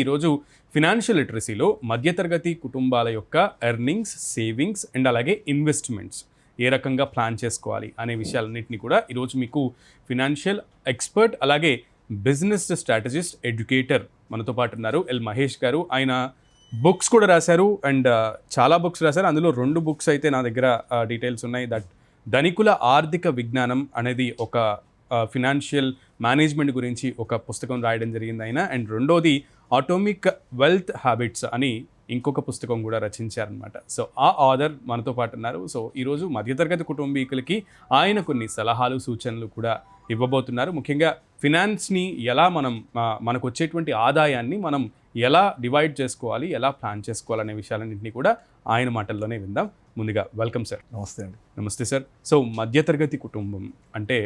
ఈరోజు ఫినాన్షియల్ లిటరసీలో మధ్యతరగతి కుటుంబాల యొక్క ఎర్నింగ్స్, సేవింగ్స్ అండ్ అలాగే ఇన్వెస్ట్మెంట్స్ ఏ రకంగా ప్లాన్ చేసుకోవాలి అనే విషయాలన్నింటినీ కూడా ఈరోజు మీకు ఫినాన్షియల్ ఎక్స్పర్ట్ అలాగే బిజినెస్ స్ట్రాటజిస్ట్ ఎడ్యుకేటర్ మనతో పాటు ఉన్నారు ఎల్ మహేష్ గారు. ఆయన బుక్స్ కూడా రాశారు అండ్ చాలా బుక్స్ రాశారు. అందులో 2 బుక్స్ అయితే నా దగ్గర డీటెయిల్స్ ఉన్నాయి. దట్ ధనికుల ఆర్థిక విజ్ఞానం అనేది ఒక ఫినాన్షియల్ మేనేజ్మెంట్ గురించి ఒక పుస్తకం రాయడం జరిగింది ఆయన. అండ్ రెండోది ఆటోమిక్ వెల్త్ హ్యాబిట్స్ అని ఇంకొక పుస్తకం కూడా రచించారనమాట. సో ఆ ఆథర్ మనతో పాటు ఉన్నారు. సో ఈరోజు మధ్యతరగతి కుటుంబీకులకి ఆయన కొన్ని సలహాలు, సూచనలు కూడా ఇవ్వబోతున్నారు. ముఖ్యంగా ఫినాన్స్ని ఎలా మనకు వచ్చేటువంటి ఆదాయాన్ని మనం ఎలా డివైడ్ చేసుకోవాలి, ఎలా ప్లాన్ చేసుకోవాలనే విషయాలన్నింటినీ కూడా ఆయన మాటల్లోనే విందాం. ముందుగా వెల్కమ్ సార్. నమస్తే అండి. నమస్తే సార్. సో మధ్యతరగతి కుటుంబం అంటే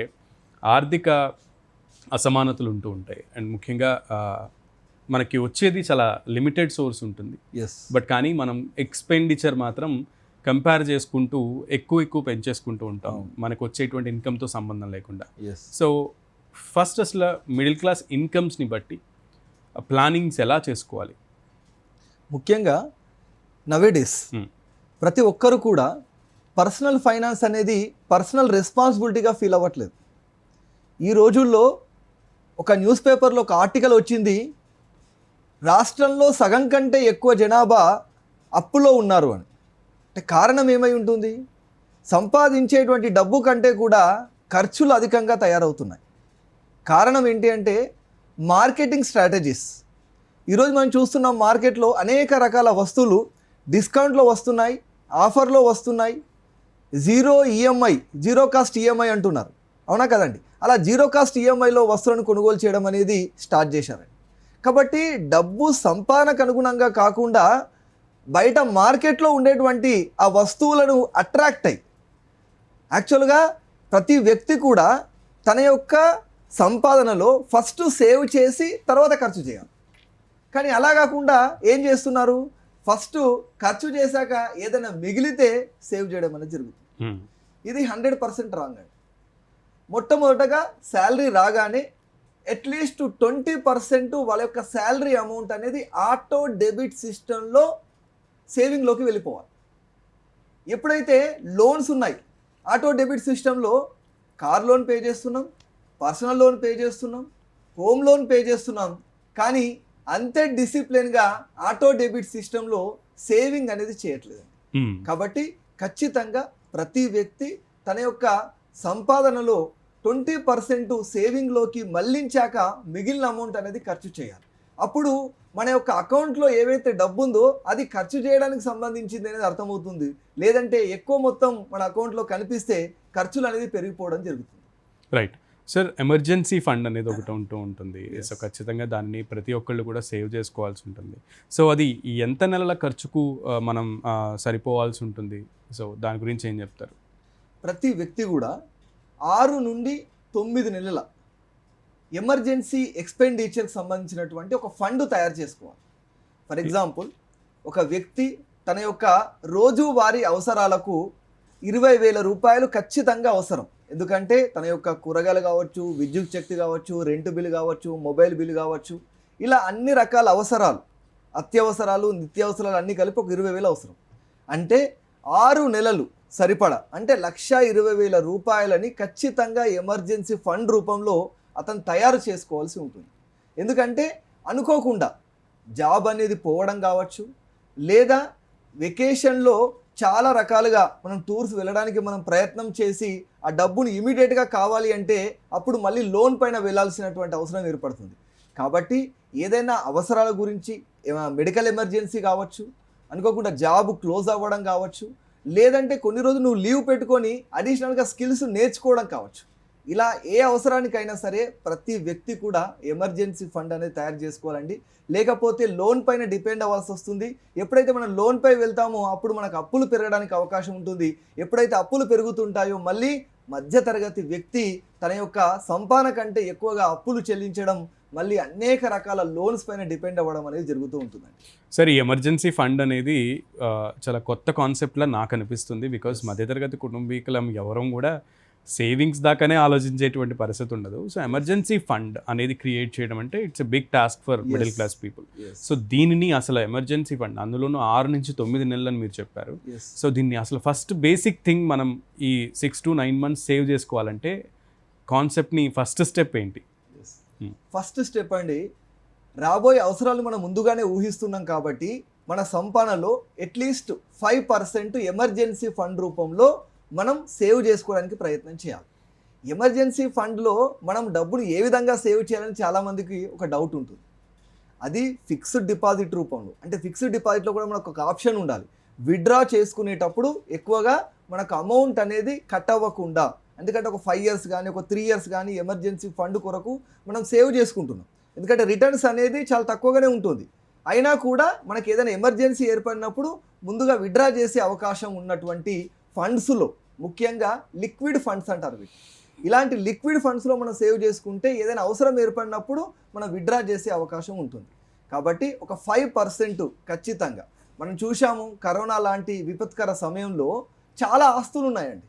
ఆర్థిక అసమానతలు ఉంటూ ఉంటాయి అండ్ ముఖ్యంగా మనకి వచ్చేది చాలా లిమిటెడ్ సోర్స్ ఉంటుంది. బట్ కానీ మనం ఎక్స్పెండిచర్ మాత్రం కంపేర్ చేసుకుంటూ ఎక్కువ పెంచేసుకుంటూ ఉంటాం, మనకు వచ్చేటువంటి ఇన్కమ్తో సంబంధం లేకుండా. సో ఫస్ట్ అసలు మిడిల్ క్లాస్ ఇన్కమ్స్ని బట్టి ప్లానింగ్స్ ఎలా చేసుకోవాలి? ముఖ్యంగా నవేడేస్ ప్రతి ఒక్కరు కూడా పర్సనల్ ఫైనాన్స్ అనేది పర్సనల్ రెస్పాన్సిబిలిటీగా ఫీల్ అవ్వట్లేదు. ఈ రోజుల్లో ఒక న్యూస్ పేపర్లో ఒక ఆర్టికల్ వచ్చింది, రాష్ట్రంలో సగం కంటే ఎక్కువ జనాభా అప్పులో ఉన్నారు అని. అంటే కారణం ఏమై ఉంటుంది? సంపాదించేటువంటి డబ్బు కంటే కూడా ఖర్చులు అధికంగా తయారవుతున్నాయి. కారణం ఏంటి అంటే మార్కెటింగ్ స్ట్రాటజీస్. ఈరోజు మనం చూస్తున్నాం మార్కెట్లో అనేక రకాల వస్తువులు డిస్కౌంట్లో వస్తున్నాయి, ఆఫర్లో వస్తున్నాయి, జీరో కాస్ట్ ఈఎంఐ అంటున్నారు. అవునా కదండి? అలా జీరో కాస్ట్ ఈఎంఐలో వస్తువులను కొనుగోలు చేయడం అనేది స్టార్ట్ చేశారండి. కాబట్టి డబ్బు సంపాదనకు అనుగుణంగా కాకుండా బయట మార్కెట్లో ఉండేటువంటి ఆ వస్తువులను అట్రాక్ట్ అయ్యి, యాక్చువల్గా ప్రతి వ్యక్తి కూడా తన యొక్క సంపాదనలో ఫస్ట్ సేవ్ చేసి తర్వాత ఖర్చు చేయాలి. కానీ అలా కాకుండా ఏం చేస్తున్నారు? ఫస్ట్ ఖర్చు చేశాక ఏదైనా మిగిలితే సేవ్ చేయడం అనేది జరుగుతుంది. ఇది 100% రాంగ్ అండి. మొట్టమొదటగా శాలరీ రాగానే అట్లీస్ట్ 20% వాళ్ళ యొక్క శాలరీ అమౌంట్ అనేది ఆటో డెబిట్ సిస్టంలో సేవింగ్లోకి వెళ్ళిపోవాలి. ఎప్పుడైతే లోన్స్ ఉన్నాయి, ఆటో డెబిట్ సిస్టంలో కార్ లోన్ పే చేస్తున్నాం, పర్సనల్ లోన్ పే చేస్తున్నాం, హోమ్ లోన్ పే చేస్తున్నాం, కానీ అంతే డిసిప్లిన్గా ఆటో డెబిట్ సిస్టంలో సేవింగ్ అనేది చేయట్లేదు. కాబట్టి ఖచ్చితంగా ప్రతి వ్యక్తి తన యొక్క సంపాదనలో 20% సేవింగ్లోకి మళ్లించాక మిగిలిన అమౌంట్ అనేది ఖర్చు చేయాలి. అప్పుడు మన యొక్క అకౌంట్లో ఏవైతే డబ్బు ఉందో అది ఖర్చు చేయడానికి సంబంధించింది అనేది అర్థమవుతుంది. లేదంటే ఎక్కువ మొత్తం మన అకౌంట్లో కనిపిస్తే ఖర్చులు అనేది పెరిగిపోవడం జరుగుతుంది. Right sir. ఎమర్జెన్సీ ఫండ్ అనేది ఒకటి ఉంటుంది. సో ఖచ్చితంగా దాన్ని ప్రతి ఒక్కళ్ళు కూడా సేవ్ చేసుకోవాల్సి ఉంటుంది. సో అది ఎంత నెలల ఖర్చుకు మనం సరిపోవాల్సి ఉంటుంది? సో దాని గురించి ఏం చెప్తారు? ప్రతి వ్యక్తి కూడా 6 నుండి 9 నెలల ఎమర్జెన్సీ ఎక్స్పెండిచర్కి సంబంధించినటువంటి ఒక ఫండ్ తయారు చేసుకోవాలి. ఫర్ ఎగ్జాంపుల్, ఒక వ్యక్తి తన యొక్క రోజువారీ అవసరాలకు 20,000 రూపాయలు ఖచ్చితంగా అవసరం. ఎందుకంటే తన యొక్క కూరగాయలు కావచ్చు, విద్యుత్ శక్తి కావచ్చు, రెంట్ బిల్లు కావచ్చు, మొబైల్ బిల్లు కావచ్చు, ఇలా అన్ని రకాల అవసరాలు, అత్యవసరాలు, నిత్యావసరాలు అన్నీ కలిపి ఒక 20,000 అవసరం. అంటే 6 నెలలు సరిపడా, అంటే 1,20,000 రూపాయలని ఖచ్చితంగా ఎమర్జెన్సీ ఫండ్ రూపంలో అతను తయారు చేసుకోవాల్సి ఉంటుంది. ఎందుకంటే అనుకోకుండా జాబ్ అనేది పోవడం కావచ్చు, లేదా వెకేషన్లో చాలా రకాలుగా మనం టూర్స్ వెళ్ళడానికి మనం ప్రయత్నం చేసి ఆ డబ్బును ఇమీడియట్గా కావాలి అంటే అప్పుడు మళ్ళీ లోన్ పైన వెళ్ళాల్సినటువంటి అవసరం ఏర్పడుతుంది. కాబట్టి ఏదైనా అవసరాల గురించి, మెడికల్ ఎమర్జెన్సీ కావచ్చు, అనుకోకుండా జాబ్ క్లోజ్ అవ్వడం కావచ్చు, లేదంటే కొన్ని రోజులు నువ్వు లీవ్ పెట్టుకొని అడిషనల్గా స్కిల్స్ నేర్చుకోవడం కావచ్చు, ఇలా ఏ అవసరానికైనా సరే ప్రతి వ్యక్తి కూడా ఎమర్జెన్సీ ఫండ్ అనేది తయారు చేసుకోవాలండి. లేకపోతే లోన్ పైన డిపెండ్ అవ్వాల్సి వస్తుంది. ఎప్పుడైతే మనం లోన్ పై వెళ్తామో అప్పుడు మనకు అప్పులు పెరగడానికి అవకాశం ఉంటుంది. ఎప్పుడైతే అప్పులు పెరుగుతుంటాయో మళ్ళీ మధ్యతరగతి వ్యక్తి తన యొక్క సంపాదన కంటే ఎక్కువగా అప్పులు చెల్లించడం, మళ్ళీ అనేక రకాల లోన్స్ పైన డిపెండ్ అవ్వడం అనేది జరుగుతూ ఉంటుందండి. సరే, ఈ ఎమర్జెన్సీ ఫండ్ అనేది చాలా కొత్త కాన్సెప్ట్లా నాకు అనిపిస్తుంది. బికాజ్ మధ్యతరగతి కుటుంబీకులం ఎవరం కూడా సేవింగ్స్ దాకానే ఆలోచించేటువంటి పరిస్థితి ఉండదు. సో ఎమర్జెన్సీ ఫండ్ అనేది క్రియేట్ చేయడం అంటే it's a big task for middle class people. So దీనిని అసలు ఎమర్జెన్సీ ఫండ్, అందులోనూ 6 నుంచి 9 నెలలని మీరు చెప్పారు. సో దీన్ని అసలు ఫస్ట్ బేసిక్ థింగ్ మనం ఈ 6 to 9 months సేవ్ చేసుకోవాలంటే కాన్సెప్ట్ని ఫస్ట్ స్టెప్ ఏంటి? ఫస్ట్ స్టెప్ అండి, రాబోయే అవసరాలు మనం ముందుగానే ఊహిస్తున్నాం కాబట్టి మన సంపాదనలో అట్లీస్ట్ 5% ఎమర్జెన్సీ ఫండ్ రూపంలో మనం సేవ్ చేసుకోవడానికి ప్రయత్నం చేయాలి. ఎమర్జెన్సీ ఫండ్లో మనం డబ్బులు ఏ విధంగా సేవ్ చేయాలని చాలామందికి ఒక డౌట్ ఉంటుంది. అది ఫిక్స్డ్ డిపాజిట్ రూపంలో, అంటే ఫిక్స్డ్ డిపాజిట్లో కూడా మనకు ఒక ఆప్షన్ ఉండాలి. విత్డ్రా చేసుకునేటప్పుడు ఎక్కువగా మనకు అమౌంట్ అనేది కట్ అవ్వకుండా, ఎందుకంటే ఒక 5 years కానీ ఒక 3 years కానీ ఎమర్జెన్సీ ఫండ్ కొరకు మనం సేవ్ చేసుకుంటున్నాం. ఎందుకంటే రిటర్న్స్ అనేది చాలా తక్కువగానే ఉంటుంది. అయినా కూడా మనకి ఏదైనా ఎమర్జెన్సీ ఏర్పడినప్పుడు ముందుగా విత్డ్రా చేసే అవకాశం ఉన్నటువంటి ఫండ్స్లో, ముఖ్యంగా లిక్విడ్ ఫండ్స్ అంటారు వీటి, ఇలాంటి లిక్విడ్ ఫండ్స్లో మనం సేవ్ చేసుకుంటే ఏదైనా అవసరం ఏర్పడినప్పుడు మనం విత్డ్రా చేసే అవకాశం ఉంటుంది. కాబట్టి ఒక 5% ఖచ్చితంగా. మనం చూసాము కరోనా లాంటి విపత్కర సమయంలో చాలా ఆస్తులు ఉన్నాయండి,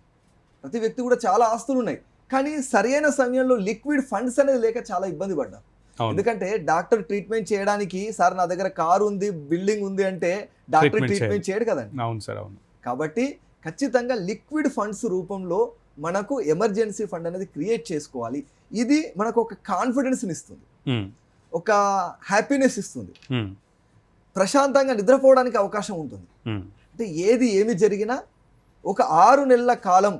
ప్రతి వ్యక్తి కూడా చాలా ఆస్తులు ఉన్నాయి, కానీ సరైన సమయంలో లిక్విడ్ ఫండ్స్ అనేది లేక చాలా ఇబ్బంది పడ్డారు. ఎందుకంటే డాక్టర్ ట్రీట్మెంట్ చేయడానికి, సార్ నా దగ్గర కారు ఉంది, బిల్డింగ్ ఉంది అంటే డాక్టర్ ట్రీట్మెంట్ చేయడు కదండి. అవును సార్, అవును. కాబట్టి ఖచ్చితంగా లిక్విడ్ ఫండ్స్ రూపంలో మనకు ఎమర్జెన్సీ ఫండ్ అనేది క్రియేట్ చేసుకోవాలి. ఇది మనకు ఒక కాన్ఫిడెన్స్ని ఇస్తుంది, ఒక హ్యాపీనెస్ ఇస్తుంది, ప్రశాంతంగా నిద్రపోవడానికి అవకాశం ఉంటుంది. అంటే ఏమి జరిగినా ఒక 6 నెలల కాలం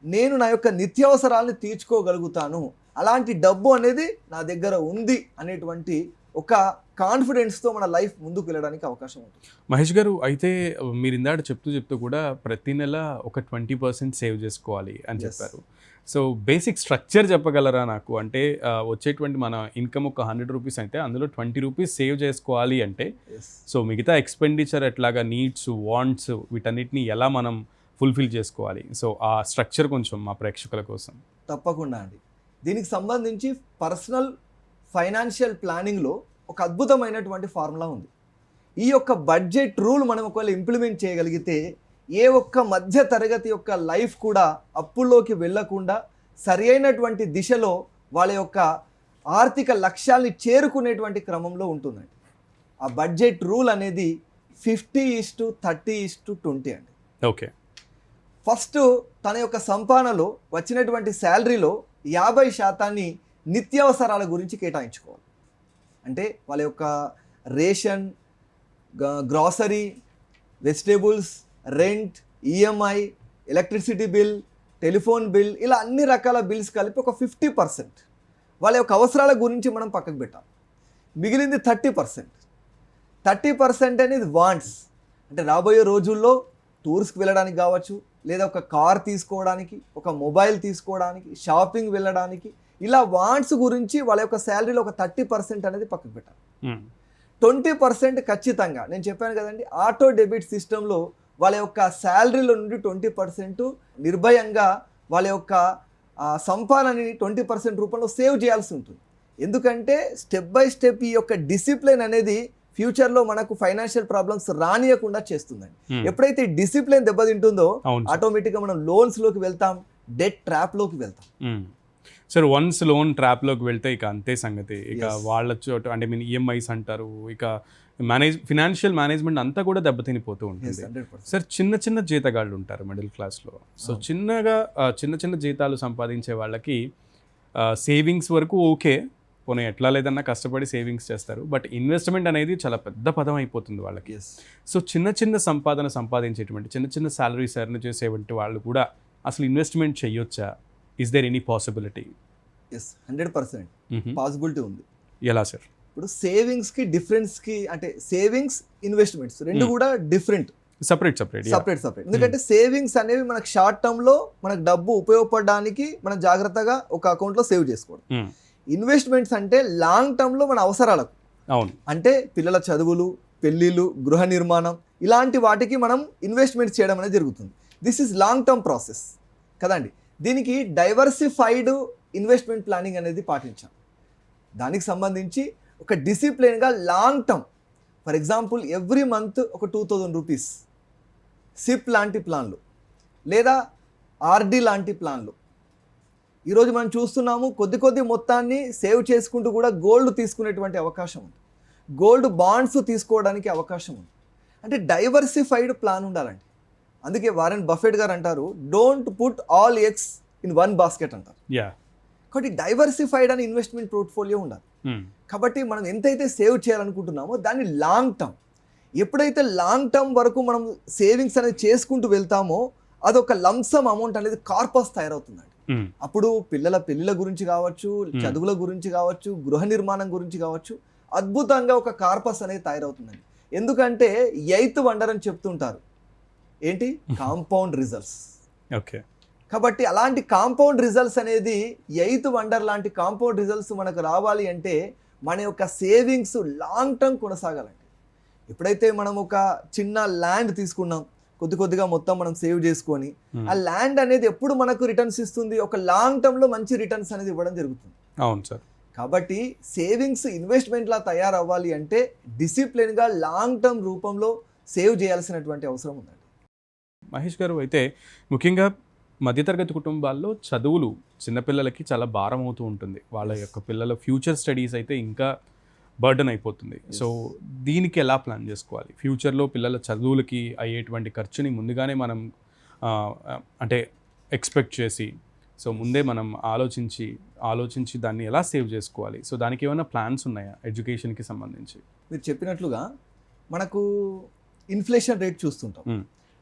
నేను నా యొక్క నిత్యావసరాలను తీర్చుకోగలుగుతాను, అలాంటి డబ్బు అనేది నా దగ్గర ఉంది అనేటువంటి ఒక కాన్ఫిడెన్స్తో మన లైఫ్ ముందుకు వెళ్ళడానికి అవకాశం ఉంటుంది. మహేష్ గారు, అయితే మీరు ఇందాక చెప్తూ కూడా ప్రతి నెల ఒక 20% సేవ్ చేసుకోవాలి అని చెప్పారు. సో బేసిక్ స్ట్రక్చర్ చెప్పగలరా నాకు? అంటే వచ్చేటువంటి మన ఇన్కమ్ ఒక 100 రూపీస్ అయితే అందులో 20 రూపీస్ సేవ్ చేసుకోవాలి అంటే, సో మిగతా ఎక్స్పెండిచర్ ఎట్లాగా, నీడ్స్, వాంట్స్, వీటన్నిటిని ఎలా మనం ఫుల్ఫిల్ చేసుకోవాలి? సో ఆ స్ట్రక్చర్ కొంచెం మా ప్రేక్షకుల కోసం. తప్పకుండా అండి. దీనికి సంబంధించి పర్సనల్ ఫైనాన్షియల్ ప్లానింగ్లో ఒక అద్భుతమైనటువంటి ఫార్ములా ఉంది. ఈ యొక్క బడ్జెట్ రూల్ మనం ఒకవేళ ఇంప్లిమెంట్ చేయగలిగితే ఏ ఒక్క మధ్య తరగతి యొక్క లైఫ్ కూడా అప్పుల్లోకి వెళ్ళకుండా సరి అయినటువంటి దిశలో వాళ్ళ యొక్క ఆర్థిక లక్ష్యాల్ని చేరుకునేటువంటి క్రమంలో ఉంటుందండి. ఆ బడ్జెట్ రూల్ అనేది 50:30:20 అండి. ఓకే. ఫస్ట్ తన యొక్క సంపాదనలో వచ్చినటువంటి శాలరీలో 50% నిత్యావసరాల గురించి కేటాయించుకోవాలి. అంటే వాళ్ళ యొక్క ration, grocery, vegetables, rent, EMI, electricity bill, telephone bill, ఇలా అన్ని రకాల బిల్స్ కలిపి ఒక 50% వాళ్ళ యొక్క అవసరాల గురించి మనం పక్కకు పెట్టాలి. మిగిలింది 30% అనేది వాంట్స్, అంటే రాబోయే రోజుల్లో టూర్స్కి వెళ్ళడానికి కావచ్చు, లేదా ఒక కార్ తీసుకోవడానికి, ఒక మొబైల్ తీసుకోవడానికి, షాపింగ్ వెళ్ళడానికి, ఇలా వాంట్స్ గురించి వాళ్ళ యొక్క శాలరీలో ఒక 30% అనేది పక్కకు పెట్టాలి. 20% ఖచ్చితంగా నేను చెప్పాను కదండి, ఆటో డెబిట్ సిస్టంలో వాళ్ళ యొక్క శాలరీలో నుండి 20% నిర్భయంగా వాళ్ళ యొక్క సంపాదనని 20% రూపంలో సేవ్ చేయాల్సి ఉంటుంది. ఎందుకంటే స్టెప్ బై స్టెప్ ఈ యొక్క డిసిప్లిన్ అనేది ఫ్యూచర్లో మనకు ఫైనాన్షియల్ ప్రాబ్లమ్స్ రానియకుండా చేస్తుందండి. ఎప్పుడైతే డిసిప్లిన్ దెబ్బతింటుందో ఆటోమేటిక్గా మనం లోన్స్లోకి వెళ్తాం, డెట్ ట్రాప్లోకి వెళ్తాం. సార్, వన్స్ లోన్ ట్రాప్లోకి వెళ్తే ఇక అంతే సంగతి. ఇక వాళ్ళ చోటు అంటే మీన్ ఈఎంఐస్ అంటారు, ఇక ఫినాన్షియల్ మేనేజ్మెంట్ అంతా కూడా దెబ్బతినిపోతూ ఉంటుంది. సార్, చిన్న జీతగాళ్ళు ఉంటారు మిడిల్ క్లాస్లో. సో చిన్న జీతాలు సంపాదించే వాళ్ళకి సేవింగ్స్ వరకు ఓకే, పోనీ ఎట్లా లేదన్నా కష్టపడి సేవింగ్స్ చేస్తారు, బట్ ఇన్వెస్ట్మెంట్ అనేది చాలా పెద్ద పదం అయిపోతుంది వాళ్ళకి. సో చిన్న సంపాదించేటువంటి చిన్న సాలరీస్ ఎర్న్ చేసేటువంటి వాళ్ళు కూడా అసలు ఇన్వెస్ట్మెంట్ చేయొచ్చా? Is there any possibility? 100% possibility ఉంది. ఎలా సార్? ఇప్పుడు సేవింగ్స్కి డిఫరెన్స్కి, అంటే సేవింగ్స్, ఇన్వెస్ట్మెంట్స్ రెండు కూడా డిఫరెంట్, సపరేట్. ఎందుకంటే సేవింగ్స్ అనేవి మనకు షార్ట్ టర్మ్లో మనకు డబ్బు ఉపయోగపడడానికి మనం జాగ్రత్తగా ఒక అకౌంట్లో సేవ్ చేసుకోవడం. ఇన్వెస్ట్మెంట్స్ అంటే లాంగ్ టర్మ్లో మన అవసరాలకు, అవును, అంటే పిల్లల చదువులు, పెళ్ళిళ్ళు, గృహ నిర్మాణం, ఇలాంటి వాటికి మనం ఇన్వెస్ట్మెంట్ చేయడం అనేది జరుగుతుంది. This is long term process కదండి. దీనికి డైవర్సిఫైడ్ ఇన్వెస్ట్మెంట్ ప్లానింగ్ అనేది పాటించాం. దానికి సంబంధించి ఒక డిసిప్లిన్గా long term, for example every month ఒక 2000 రూపీస్ సిప్ లాంటి ప్లాన్లు, లేదా ఆర్డి లాంటి ప్లాన్లు, ఈరోజు మనం చూస్తున్నాము కొద్ది మొత్తాన్ని సేవ్ చేసుకుంటూ కూడా గోల్డ్ తీసుకునేటువంటి అవకాశం ఉంది, గోల్డ్ బాండ్స్ తీసుకోవడానికి అవకాశం ఉంది. అంటే డైవర్సిఫైడ్ ప్లాన్ ఉండాలండి. అందుకే వారెన్ బఫెట్ గారు అంటారు, don't put all eggs in one basket అంటారు. కాబట్టి డైవర్సిఫైడ్ అని ఇన్వెస్ట్మెంట్ పోర్ట్ఫోలియో ఉండాలి. కాబట్టి మనం ఎంతైతే సేవ్ చేయాలనుకుంటున్నామో దాన్ని లాంగ్ టర్మ్, ఎప్పుడైతే లాంగ్ టర్మ్ వరకు మనం సేవింగ్స్ అనేది చేసుకుంటూ వెళ్తామో అదొక లంసమ్ అమౌంట్ అనేది కార్పస్ తయారవుతుందండి. అప్పుడు పిల్లల పెళ్ళిళ్ళ గురించి కావచ్చు, చదువుల గురించి కావచ్చు, గృహ నిర్మాణం గురించి కావచ్చు, అద్భుతంగా ఒక కార్పస్ అనేది తయారవుతుందండి. ఎందుకంటే 8th వండర్ అని చెప్తుంటారు, ఏంటి? Compound results. ఓకే. కాబట్టి అలాంటి కాంపౌండ్ రిజల్ట్స్ అనేది 8th వండర్ లాంటి కాంపౌండ్ రిజల్ట్స్ మనకు రావాలి అంటే మన యొక్క సేవింగ్స్ లాంగ్ టర్మ్ కొనసాగాలండి. ఎప్పుడైతే మనం ఒక చిన్న ల్యాండ్ తీసుకున్నాం, కొద్దిగా మొత్తం మనం సేవ్ చేసుకొని ఆ ల్యాండ్ అనేది ఎప్పుడు మనకు రిటర్న్స్ ఇస్తుంది? ఒక లాంగ్ టర్మ్ లో మంచి రిటర్న్స్ అనేది ఇవ్వడం జరుగుతుంది. అవును సార్. కాబట్టి సేవింగ్స్ ఇన్వెస్ట్మెంట్ లా తయారవ్వాలి అంటే డిసిప్లిన్ గా లాంగ్ టర్మ్ రూపంలో సేవ్ చేయాల్సినటువంటి అవసరం ఉందండి. మహేష్ గారు, అయితే ముఖ్యంగా మధ్యతరగతి కుటుంబాల్లో చదువులు చిన్నపిల్లలకి చాలా భారం అవుతూ ఉంటుంది. వాళ్ళ యొక్క పిల్లల ఫ్యూచర్ స్టడీస్ అయితే ఇంకా బర్డన్ అయిపోతుంది. సో దీనికి ఎలా ప్లాన్ చేసుకోవాలి? ఫ్యూచర్లో పిల్లల చదువులకి అయ్యేటువంటి ఖర్చుని ముందుగానే మనం అంటే ఎక్స్పెక్ట్ చేసి, సో ముందే మనం ఆలోచించి దాన్ని ఎలా సేవ్ చేసుకోవాలి? సో దానికి ఏమైనా ప్లాన్స్ ఉన్నాయా ఎడ్యుకేషన్కి సంబంధించి? మీరు చెప్పినట్లుగా మనకు ఇన్ఫ్లేషన్ రేట్ చూస్తుంటాం.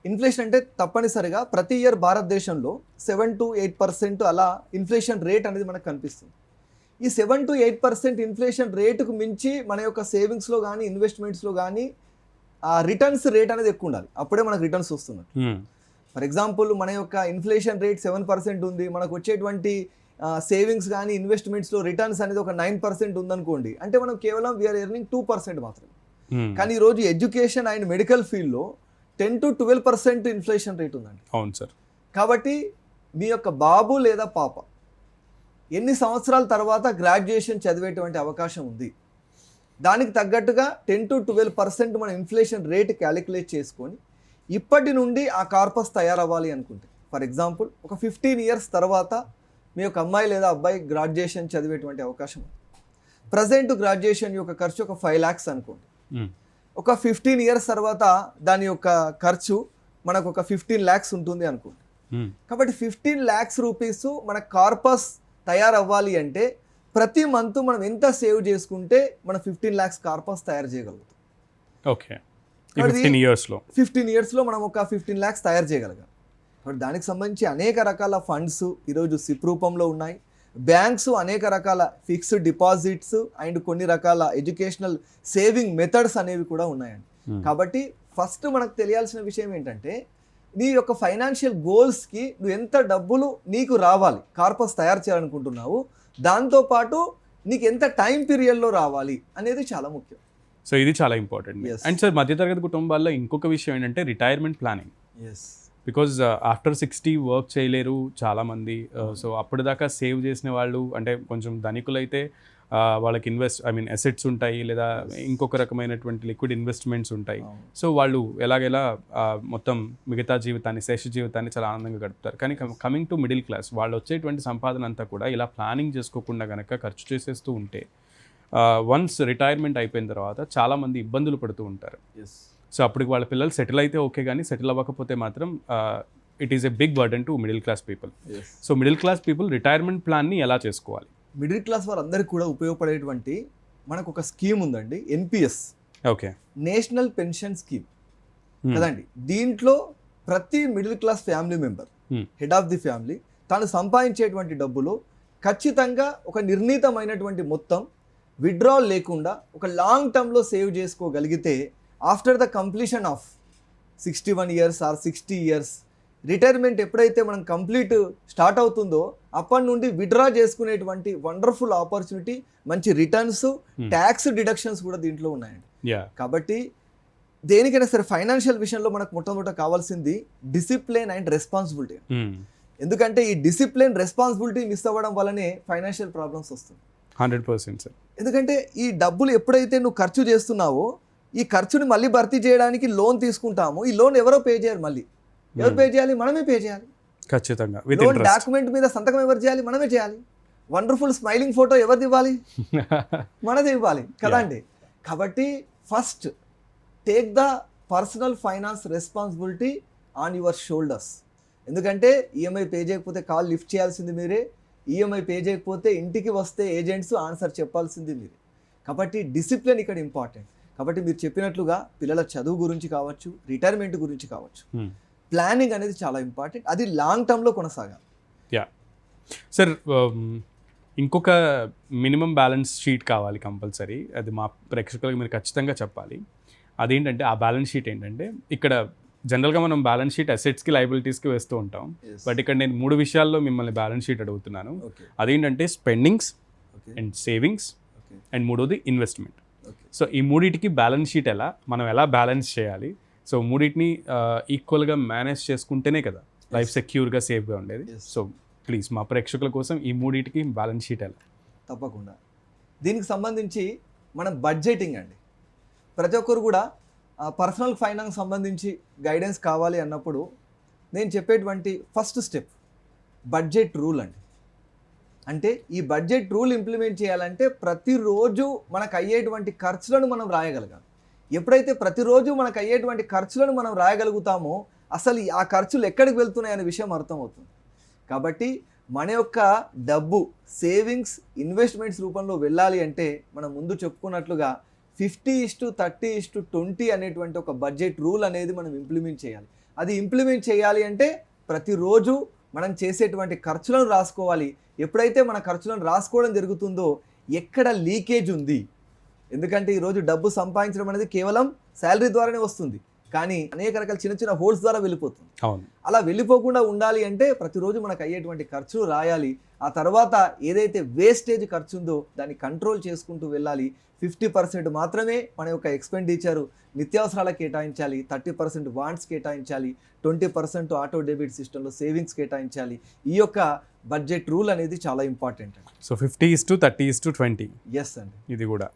ఇన్ఫ్లేషన్ అంటే తప్పనిసరిగా ప్రతి ఇయర్ భారతదేశంలో 7 to 8% అలా ఇన్ఫ్లేషన్ రేట్ అనేది మనకు కనిపిస్తుంది. ఈ 7 to 8% ఇన్ఫ్లేషన్ రేటుకు మించి మన యొక్క సేవింగ్స్లో కానీ ఇన్వెస్ట్మెంట్స్లో కానీ ఆ రిటర్న్స్ రేట్ అనేది ఎక్కువ ఉండాలి, అప్పుడే మనకు రిటర్న్స్ వస్తున్నట్టు. ఫర్ ఎగ్జాంపుల్ మన యొక్క ఇన్ఫ్లేషన్ రేట్ 7% ఉంది, మనకు వచ్చేటువంటి సేవింగ్స్ కానీ ఇన్వెస్ట్మెంట్స్లో రిటర్న్స్ అనేది ఒక 9% ఉందనుకోండి, అంటే మనం కేవలం వీఆర్ ఎర్నింగ్ 2% మాత్రమే. కానీ ఈరోజు ఎడ్యుకేషన్ అండ్ మెడికల్ ఫీల్డ్లో 10 to 12% ఇన్ఫ్లేషన్ రేట్ ఉందండి. అవును సార్. కాబట్టి మీ యొక్క బాబు లేదా పాప ఎన్ని సంవత్సరాల తర్వాత గ్రాడ్యుయేషన్ చదివేటువంటి అవకాశం ఉంది, దానికి తగ్గట్టుగా 10 to 12% మన ఇన్ఫ్లేషన్ రేట్ క్యాలిక్యులేట్ చేసుకొని ఇప్పటి నుండి ఆ కార్పస్ తయారవ్వాలి అనుకుంటే, ఫర్ ఎగ్జాంపుల్ ఒక 15 years తర్వాత మీ యొక్క అమ్మాయి లేదా అబ్బాయి గ్రాడ్యుయేషన్ చదివేటువంటి అవకాశం ఉంది. ప్రజెంట్ గ్రాడ్యుయేషన్ యొక్క ఖర్చు ఒక 5 lakhs అనుకోండి. ఒక 15 years తర్వాత దాని యొక్క ఖర్చు మనకు ఒక 15 lakhs ఉంటుంది అనుకోండి. కాబట్టి 15 lakhs రూపీస్ మన కార్పస్ తయారవ్వాలి అంటే ప్రతి మంత్ మనం ఎంత సేవ్ చేసుకుంటే మన 15 lakhs కార్పస్ తయారు చేయగలుగుతాం. ఓకే. 15 yearsలో మనం ఒక 15 lakhs తయారు చేయగలగాలి. కాబట్టి దానికి సంబంధించి అనేక రకాల ఫండ్స్ ఈరోజు సిప్ రూపంలో ఉన్నాయి. బ్యాంక్స్ అనేక రకాల ఫిక్స్డ్ డిపాజిట్స్ అండ్ కొన్ని రకాల ఎడ్యుకేషనల్ సేవింగ్ మెథడ్స్ అనేవి కూడా ఉన్నాయండి. కాబట్టి ఫస్ట్ మనకు తెలియాల్సిన విషయం ఏంటంటే, నీ యొక్క ఫైనాన్షియల్ గోల్స్కి నువ్వు ఎంత డబ్బులు నీకు రావాలి, కార్పస్ తయారు చేయాలనుకుంటున్నావు, దాంతోపాటు నీకు ఎంత టైం పీరియడ్లో రావాలి అనేది చాలా ముఖ్యం. సో ఇది చాలా ఇంపార్టెంట్. అండ్ సార్, మధ్యతరగతి కుటుంబాల్లో ఇంకొక విషయం ఏంటంటే retirement planning. Because after 60 work చేయలేరు చాలామంది. సో అప్పటిదాకా సేవ్ చేసిన వాళ్ళు, అంటే కొంచెం ధనికులైతే వాళ్ళకి అసెట్స్ ఉంటాయి, లేదా ఇంకొక రకమైనటువంటి లిక్విడ్ ఇన్వెస్ట్మెంట్స్ ఉంటాయి. సో వాళ్ళు ఎలాగెలా మొత్తం మిగతా జీవితాన్ని, శేష జీవితాన్ని చాలా ఆనందంగా గడుపుతారు. కానీ కమింగ్ టు మిడిల్ క్లాస్, వాళ్ళు వచ్చేటువంటి సంపాదన అంతా కూడా ఇలా ప్లానింగ్ చేసుకోకుండా కనుక ఖర్చు చేసేస్తూ ఉంటే వన్స్ రిటైర్మెంట్ అయిపోయిన తర్వాత చాలామంది ఇబ్బందులు పడుతూ ఉంటారు. సో అప్పటికి వాళ్ళ పిల్లలు సెటిల్ అయితే ఓకే, కానీ సెటిల్ అవ్వకపోతే మాత్రం it is a big burden to middle class people. So middle class people retirement ప్లాన్ని ఎలా చేసుకోవాలి? మిడిల్ క్లాస్ వారందరికీ కూడా ఉపయోగపడేటువంటి మనకు ఒక స్కీమ్ ఉందండి, NPS. Okay. National pension scheme కదండి. దీంట్లో ప్రతి middle class family member, head of the family, తాను సంపాదించేటువంటి డబ్బులు ఖచ్చితంగా ఒక నిర్ణీతమైనటువంటి మొత్తం విత్డ్రాల్ లేకుండా ఒక లాంగ్ టర్మ్లో సేవ్ చేసుకోగలిగితే after the completion of 61 years or 60 years retirement ఎప్పుడైతే మనం కంప్లీట్ స్టార్ట్ అవుతుందో అప్పటి నుండి విత్డ్రా చేసుకునేటువంటి వండర్ఫుల్ ఆపర్చునిటీ, మంచి రిటర్న్స్, ట్యాక్స్ డిడక్షన్స్ కూడా దీంట్లో ఉన్నాయండి. కాబట్టి దేనికైనా సరే ఫైనాన్షియల్ విషయంలో మనకు మొట్టమొదట కావాల్సింది డిసిప్లిన్ అండ్ రెస్పాన్సిబిలిటీ. ఎందుకంటే ఈ డిసిప్లిన్, రెస్పాన్సిబిలిటీ మిస్ అవ్వడం వల్లనే ఫైనాన్షియల్ ప్రాబ్లమ్స్ వస్తుంది. 100% సార్. ఎందుకంటే ఈ డబ్బులు ఎప్పుడైతే నువ్వు ఖర్చు చేస్తున్నావో ఈ ఖర్చుని మళ్ళీ భర్తీ చేయడానికి లోన్ తీసుకుంటాము. ఈ లోన్ ఎవరో పే చేయాలి, మళ్ళీ ఎవరు పే చేయాలి? మనమే పే చేయాలి. ఖచ్చితంగా విత్ లోన్ ఇంట్రెస్ట్. డాక్యుమెంట్ మీద సంతకం ఎవరు చేయాలి? మనమే చేయాలి. వండర్ఫుల్ స్మైలింగ్ ఫోటో ఎవరిది ఇవ్వాలి? మనది ఇవ్వాలి కదా అండి. కాబట్టి first take the personal finance responsibility on your shoulders. ఎందుకంటే ఈఎంఐ పే చేయకపోతే కాల్ లిఫ్ట్ చేయాల్సింది మీరే, ఈఎంఐ పే చేయకపోతే ఇంటికి వస్తే ఏజెంట్స్ ఆన్సర్ చెప్పాల్సింది మీరే. కాబట్టి డిసిప్లిన్ ఇక్కడ ఇంపార్టెంట్. కాబట్టి మీరు చెప్పినట్లుగా పిల్లల చదువు గురించి కావచ్చు, రిటైర్మెంట్ గురించి కావచ్చు, ప్లానింగ్ అనేది చాలా ఇంపార్టెంట్. అది లాంగ్ టర్మ్లో కొనసాగాలి. యా సార్, ఇంకొక మినిమం బ్యాలెన్స్ షీట్ కావాలి కంపల్సరీ. అది మా ప్రేక్షకులకు మీరు ఖచ్చితంగా చెప్పాలి. అదేంటంటే ఆ బ్యాలెన్స్ షీట్ ఏంటంటే, ఇక్కడ జనరల్గా మనం బ్యాలెన్స్ షీట్ అసెట్స్కి లయబిలిటీస్కి వేస్తూ ఉంటాం. బట్ ఇక్కడ నేను 3 విషయాల్లో మిమ్మల్ని బ్యాలెన్స్ షీట్ అడుగుతున్నాను. అదేంటంటే స్పెండింగ్స్ అండ్ సేవింగ్స్ అండ్ మూడోది ఇన్వెస్ట్మెంట్. సో ఈ మూడింటికి బ్యాలెన్స్ షీట్ మనం ఎలా బ్యాలెన్స్ చేయాలి? సో మూడింటిని ఈక్వల్గా మేనేజ్ చేసుకుంటేనే కదా లైఫ్ సెక్యూర్గా సేఫ్గా ఉండేది. సో ప్లీజ్ మా ప్రేక్షకుల కోసం ఈ మూడింటికి బ్యాలెన్స్ షీట్ ఎలా? తప్పకుండా. దీనికి సంబంధించి మనం బడ్జెటింగ్ అండి. ప్రతి ఒక్కరు కూడా పర్సనల్ ఫైనాన్స్ సంబంధించి గైడెన్స్ కావాలి అన్నప్పుడు నేను చెప్పేటువంటి ఫస్ట్ స్టెప్ బడ్జెట్ రూల్ అండి. అంటే ఈ బడ్జెట్ రూల్ ఇంప్లిమెంట్ చేయాలంటే ప్రతిరోజు మనకు అయ్యేటువంటి ఖర్చులను మనం రాయగలగాలి. ఎప్పుడైతే ప్రతిరోజు మనకు అయ్యేటువంటి ఖర్చులను మనం రాయగలుగుతామో అసలు ఆ ఖర్చులు ఎక్కడికి వెళ్తున్నాయి అనే విషయం అర్థమవుతుంది. కాబట్టి మన యొక్క డబ్బు సేవింగ్స్, ఇన్వెస్ట్మెంట్స్ రూపంలో వెళ్ళాలి అంటే మనం ముందు చెప్పుకున్నట్లుగా 50:30:20 అనేటువంటి ఒక బడ్జెట్ రూల్ అనేది మనం ఇంప్లిమెంట్ చేయాలి. అది ఇంప్లిమెంట్ చేయాలి అంటే ప్రతిరోజు మనం చేసేటువంటి ఖర్చులను రాసుకోవాలి. ఎప్పుడైతే మన ఖర్చులను రాసుకోవడం జరుగుతుందో ఎక్కడ లీకేజ్ ఉంది, ఎందుకంటే ఈరోజు డబ్బు సంపాదించడం అనేది కేవలం శాలరీ ద్వారానే వస్తుంది, కానీ అనేక రకాల చిన్న చిన్న హోల్స్ ద్వారా వెళ్ళిపోతుంది. అలా వెళ్ళిపోకుండా ఉండాలి అంటే ప్రతిరోజు మనకు అయ్యేటువంటి ఖర్చులు రాయాలి. ఆ తర్వాత ఏదైతే వేస్టేజ్ ఖర్చు ఉందో దాన్ని కంట్రోల్ చేసుకుంటూ వెళ్ళాలి. 50% మాత్రమే మన యొక్క ఎక్స్పెండిచరు నిత్యావసరాలకు కేటాయించాలి, 30% వాంట్స్ కేటాయించాలి, 20% ఆటో డెబిట్ సిస్టంలో సేవింగ్స్ కేటాయించాలి. ఈ యొక్క బడ్జెట్ రూల్ అనేది చాలా ఇంపార్టెంట్ అండి. సో 50:30:20. ఎస్ అండి, ఇది కూడా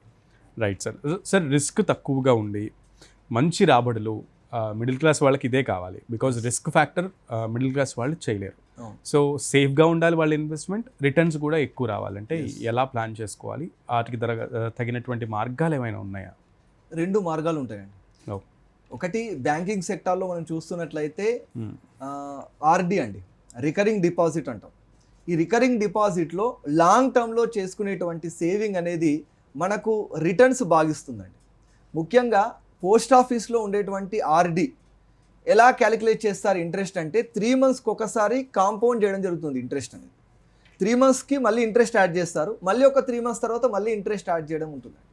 రైట్ సార్. సార్ రిస్క్ తక్కువగా ఉండి మంచి రాబడులు మిడిల్ క్లాస్ వాళ్ళకి ఇదే కావాలి. Because risk factor middle class వాళ్ళు చేయలేరు. సో సేఫ్గా ఉండాలి వాళ్ళ ఇన్వెస్ట్మెంట్, రిటర్న్స్ కూడా ఎక్కువ రావాలంటే ఎలా ప్లాన్ చేసుకోవాలి? వాటికి తగినటువంటి మార్గాలు ఏమైనా ఉన్నాయా? 2 మార్గాలు ఉంటాయండి. ఒకటి బ్యాంకింగ్ సెక్టార్లో మనం చూస్తున్నట్లయితే ఆర్డి అండి, రికరింగ్ డిపాజిట్ అంటాం. ఈ రికరింగ్ డిపాజిట్లో లాంగ్ టర్మ్లో చేసుకునేటువంటి సేవింగ్ అనేది మనకు రిటర్న్స్ బాగిస్తుందండి. ముఖ్యంగా పోస్ట్ ఆఫీస్లో ఉండేటువంటి ఆర్డి ఎలా క్యాలిక్యులేట్ చేస్తారు ఇంట్రెస్ట్ అంటే 3 monthsకి ఒకసారి కాంపౌండ్ చేయడం జరుగుతుంది. ఇంట్రెస్ట్ అనేది 3 monthsకి మళ్ళీ ఇంట్రెస్ట్ యాడ్ చేస్తారు, మళ్ళీ ఒక 3 months తర్వాత మళ్ళీ ఇంట్రెస్ట్ యాడ్ చేయడం ఉంటుందండి.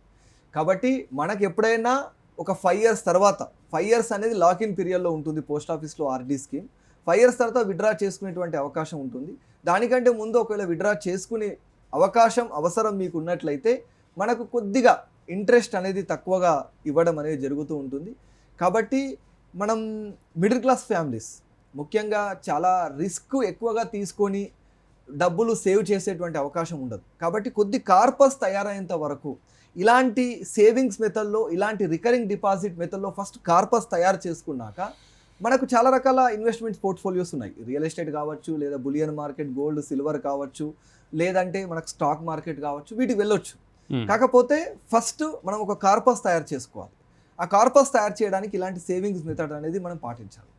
కాబట్టి మనకు ఎప్పుడైనా ఒక 5 years తర్వాత, 5 years అనేది లాకిన్ పీరియడ్లో ఉంటుంది పోస్ట్ ఆఫీస్లో ఆర్డి స్కీమ్. 5 years తర్వాత విత్డ్రా చేసుకునేటువంటి అవకాశం ఉంటుంది. దానికంటే ముందు ఒకవేళ విత్డ్రా చేసుకునే అవసరం మీకు ఉన్నట్లయితే మనకు కొద్దిగా ఇంట్రెస్ట్ అనేది తక్కువగా ఇవ్వడం అనేది జరుగుతూ ఉంటుంది. కాబట్టి మనం మిడిల్ క్లాస్ ఫ్యామిలీస్ ముఖ్యంగా చాలా రిస్క్ ఎక్కువగా తీసుకొని డబ్బులు సేవ్ చేసేటువంటి అవకాశం ఉండదు. కాబట్టి కొద్ది కార్పస్ తయారయ్యేంత వరకు ఇలాంటి సేవింగ్స్ మెథడ్లో, ఇలాంటి రికరింగ్ డిపాజిట్ మెథడ్లో ఫస్ట్ కార్పస్ తయారు చేసుకున్నాక మనకు చాలా రకాల ఇన్వెస్ట్మెంట్స్ పోర్ట్ఫోలియోస్ ఉన్నాయి. రియల్ ఎస్టేట్ కావచ్చు, లేదా బులియన్ మార్కెట్, గోల్డ్, సిల్వర్ కావచ్చు, లేదంటే మనకు స్టాక్ మార్కెట్ కావచ్చు, వీటికి వెళ్ళొచ్చు. కాకపోతే ఫస్ట్ మనం ఒక కార్పస్ తయారు చేసుకోవాలి. ఆ కార్పస్ తయారు చేయడానికి ఇలాంటి సేవింగ్స్ మెథడ్ అనేది మనం పాటించాలి.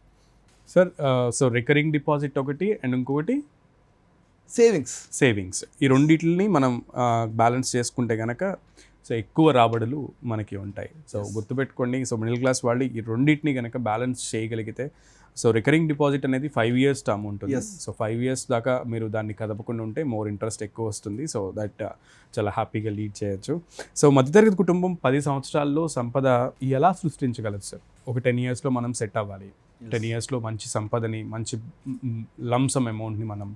సార్, సో రికరింగ్ డిపాజిట్ ఒకటి అండ్ ఇంకొకటి సేవింగ్స్, ఈ రెండింటిని మనం బ్యాలెన్స్ చేసుకుంటే కనుక సో ఎక్కువ రాబడులు మనకి ఉంటాయి. సో గుర్తుపెట్టుకోండి, సో మిడిల్ క్లాస్ వాళ్ళు ఈ రెండింటిని కనుక బ్యాలెన్స్ చేయగలిగితే, సో రికరింగ్ డిపాజిట్ అనేది 5 years టర్మ్ ఉంటుంది. సో 5 years దాకా మీరు దాన్ని కదపకుండా ఉంటే మోర్ ఇంట్రెస్ట్ ఎక్కువ వస్తుంది. సో దట్ చాలా హ్యాపీగా లీడ్ చేయొచ్చు. సో మధ్యతరగతి కుటుంబం 10 సంవత్సరాల్లో సంపద ఎలా సృష్టించగలదు సార్? ఒక 10 yearsలో మనం సెట్ అవ్వాలి. 10 yearsలో మంచి సంపదని, మంచి లంసమ్ అమౌంట్ని మనం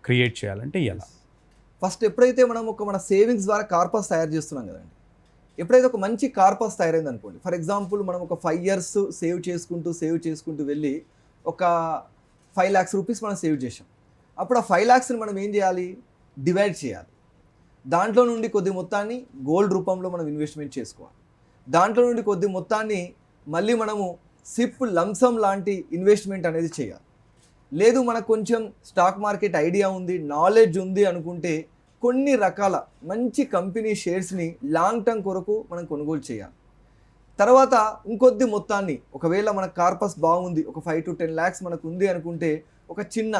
క్రియేట్ చేయాలంటే ఎలా? ఫస్ట్ ఎప్పుడైతే మనం మన సేవింగ్స్ ద్వారా కార్పస్ తయారు చేస్తున్నాం కదండి, ఎప్పుడైతే ఒక మంచి కార్పస్ తయారైంది అనుకోండి, ఫర్ ఎగ్జాంపుల్ మనం ఒక 5 years సేవ్ చేసుకుంటూ వెళ్ళి ఒక 5 lakhs రూపీస్ మనం సేవ్ చేసాం. అప్పుడు ఆ 5 lakhsని మనం ఏం చేయాలి? డివైడ్ చేయాలి. దాంట్లో నుండి కొద్ది మొత్తాన్ని గోల్డ్ రూపంలో మనం ఇన్వెస్ట్మెంట్ చేసుకోవాలి. దాంట్లో నుండి కొద్ది మొత్తాన్ని మళ్ళీ మనము సిప్ లంసమ్ లాంటి ఇన్వెస్ట్మెంట్ అనేది చేయాలి. లేదు మనకు కొంచెం స్టాక్ మార్కెట్ ఐడియా ఉంది, నాలెడ్జ్ ఉంది అనుకుంటే కొన్ని రకాల మంచి కంపెనీ షేర్స్ని లాంగ్ టర్మ్ కొరకు మనం కొనుగోలు చేయాలి. తర్వాత ఇంకొద్ది మొత్తాన్ని, ఒకవేళ మన కార్పస్ బాగుంది, ఒక 5 to 10 lakhs మనకు ఉంది అనుకుంటే ఒక చిన్న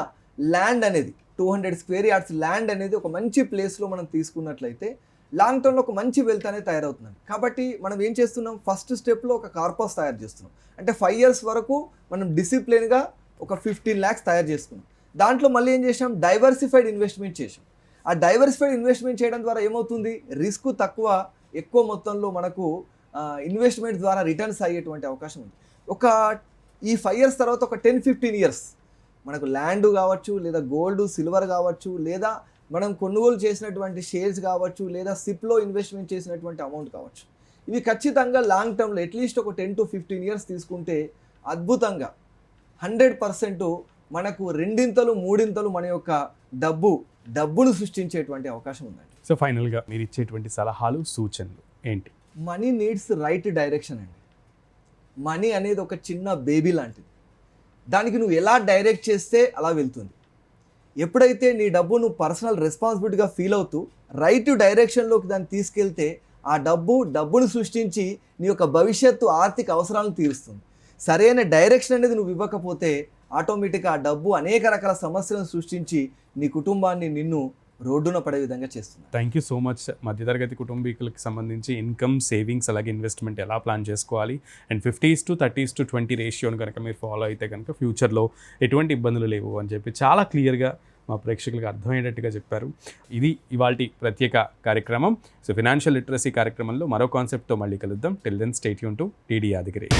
ల్యాండ్ అనేది 200 square yards ల్యాండ్ అనేది ఒక మంచి ప్లేస్లో మనం తీసుకున్నట్లయితే లాంగ్ టర్మ్లో ఒక మంచి వెల్త్ అనేది తయారవుతుంది. కాబట్టి మనం ఏం చేస్తున్నాం, ఫస్ట్ స్టెప్లో ఒక కార్పస్ తయారు చేస్తున్నాం. అంటే 5 years వరకు మనం డిసిప్లిన్గా ఒక 15 lakhs తయారు చేసుకున్నాం. దాంట్లో మళ్ళీ ఏం చేసాం, డైవర్సిఫైడ్ ఇన్వెస్ట్మెంట్ చేసాం. ఆ డైవర్సిఫైడ్ ఇన్వెస్ట్మెంట్ చేయడం ద్వారా ఏమవుతుంది, రిస్క్ తక్కువ, ఎక్కువ మొత్తంలో మనకు ఇన్వెస్ట్మెంట్ ద్వారా రిటర్న్స్ అయ్యేటువంటి అవకాశం ఉంది. ఈ 5 years తర్వాత ఒక 10-15 years మనకు ల్యాండ్ కావచ్చు, లేదా గోల్డ్ సిల్వర్ కావచ్చు, లేదా మనం కొనుగోలు చేసినటువంటి షేర్స్ కావచ్చు, లేదా సిప్లో ఇన్వెస్ట్మెంట్ చేసినటువంటి అమౌంట్ కావచ్చు, ఇవి ఖచ్చితంగా లాంగ్ టర్మ్లో అట్లీస్ట్ ఒక 10 to 15 years తీసుకుంటే అద్భుతంగా 100% మనకు 2-3 మన యొక్క డబ్బును సృష్టించేటువంటి అవకాశం ఉందండి. సో ఫైనల్గా మీరు ఇచ్చేటువంటి సలహాలు, సూచనలు ఏంటి? మనీ నీడ్స్ రైట్ డైరెక్షన్ అండి. మనీ అనేది ఒక చిన్న బేబీ లాంటిది. దానికి నువ్వు ఎలా డైరెక్ట్ చేస్తే అలా వెళ్తుంది. ఎప్పుడైతే నీ డబ్బు నువ్వు పర్సనల్ రెస్పాన్సిబిలిటీగా ఫీల్ అవుతూ రైట్ డైరెక్షన్లోకి దాన్ని తీసుకెళ్తే ఆ డబ్బును సృష్టించి నీ యొక్క భవిష్యత్తు ఆర్థిక అవసరాలను తీరుస్తుంది. సరైన డైరెక్షన్ అనేది నువ్వు ఇవ్వకపోతే ఆటోమేటిక్గా ఆ డబ్బు అనేక రకాల సమస్యలను సృష్టించి నీ కుటుంబాన్ని, నిన్ను రోడ్డున పడే విధంగా చేస్తుంది. Thank you so much. మధ్యతరగతి కుటుంబీకులకి సంబంధించి ఇన్కమ్, సేవింగ్స్ అలాగే ఇన్వెస్ట్మెంట్ ఎలా ప్లాన్ చేసుకోవాలి అండ్ 50:30:20 రేషియోని కనుక మీరు ఫాలో అయితే కనుక ఫ్యూచర్లో ఎటువంటి ఇబ్బందులు లేవు అని చెప్పి చాలా క్లియర్గా మా ప్రేక్షకులకు అర్థమయ్యేటట్టుగా చెప్పారు. ఇది ఇవాల్టి ప్రత్యేక కార్యక్రమం. సో ఫినాన్షియల్ లిటరసీ కార్యక్రమంలో మరో కాన్సెప్ట్తో మళ్ళీ కలుద్దాం. Till then stay tune to TD Yadagiri.